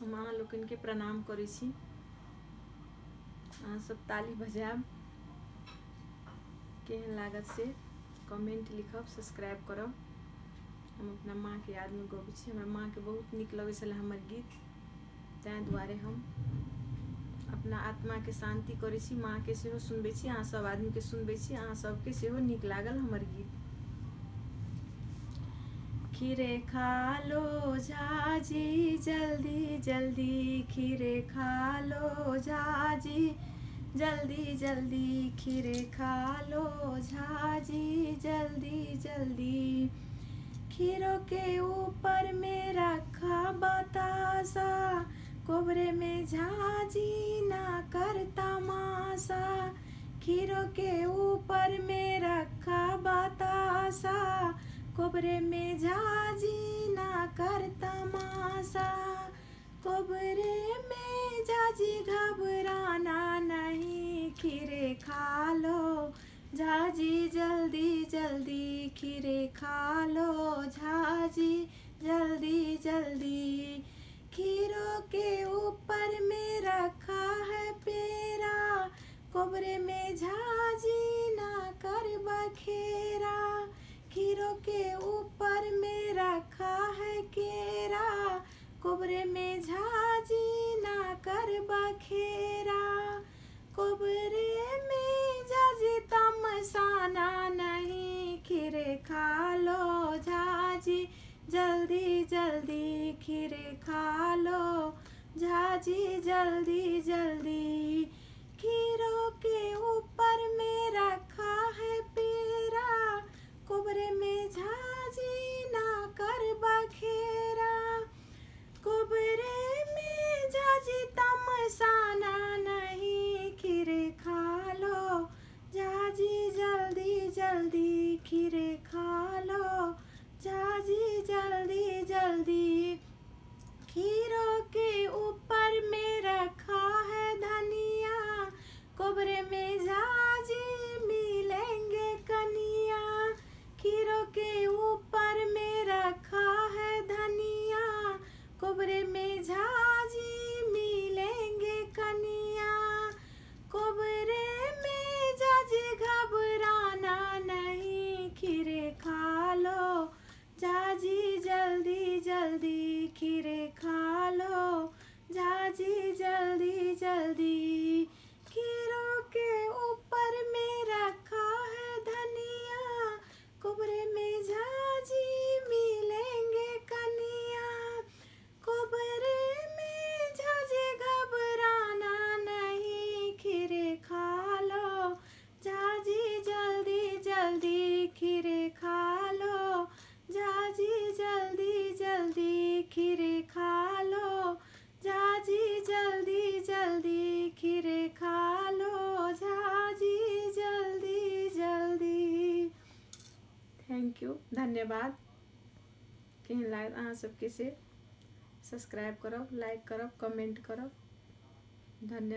हम अहाँ लोगन के प्रणाम करै छी। अहाँ सब ताली बजाब, केहन लागत से कमेंट लिखब, सब्सक्राइब करब। हम अपना माँ के याद में गबै छी। हमरा माँ के बहुत नीक लगै छलै हमर गीत, तैं दुआरे हम अपना आत्मा के शांति करै छी। माँ के सेहो सुनबै छी, अहाँ सब आदमी के सुनबै छी, अहाँ सबके सेहो नीक लागल हमर गीत। खीरे खा लो झाजी जल्दी जल्दी, खीरे खा लो झाजी जल्दी जल्दी, खीरे खा लो झाजी जल्दी जल्दी। खीरों के ऊपर में रखा बतासा, कोबरे में झाजी ना कर तमाशा। खीरों के ऊपर में रखा बतासा, कोबरे में झाजी ना कर तमाशा। कोबरे में झाजी घबराना नहीं, खीरे खा लो झाजी जल्दी जल्दी, खीरे खा लो झाजी जल्दी जल्दी। खीरों के ऊपर में रखा है पेरा, कोबरे में झाजी ना कर बखेरा। खीरों के ऊपर में रखा है केरा, कोबरे में झाजी ना कर बखेरा। कोबरे में झाजी तमसाना नहीं, खीरे खा लो झाजी जल्दी जल्दी, खीरे खा लो झाजी जल्दी जल्दी। खीरों के ऊपर में रखा है पेरा, कोबरे में झाजी ना कर बखेरा। कोबरे में झाजी तमसाना नहीं, खीरे खा लो झाजी जल्दी जल्दी, खीरे खा लो झाजी जल्दी जल्दी। खीरों के ऊपर में रखा है धनिया, कोबरे में झाजी मिलेंगे कनिया। खीरों के ऊपर में रखा है धनिया, कोबरे में झाजी मिलेंगे कनिया। कोबरे में झाजी घबराना नहीं, खीरे खा लो झाजी जल्दी जल्दी, खीरे खा लो झाजी जल्दी जल्दी। खीरों के ऊपर में रखा है धनिया, कोबरे में झाजी मिलेंगे कनिया। कोबरे में झाजी घबराना नहीं, खीरे खा लो झाजी जल्दी जल्दी, खीरे खा लो झाजी जल्दी जल्दी। खीरे खा लो झाजी जल्दी जल्दी, खीरे खा लो झाजी जल्दी जल्दी। थैंक यू, धन्यवाद। केहन लागल अहाँ सबके से सब्सक्राइब करब, लाइक करब, कमेंट करब। धन्यवाद।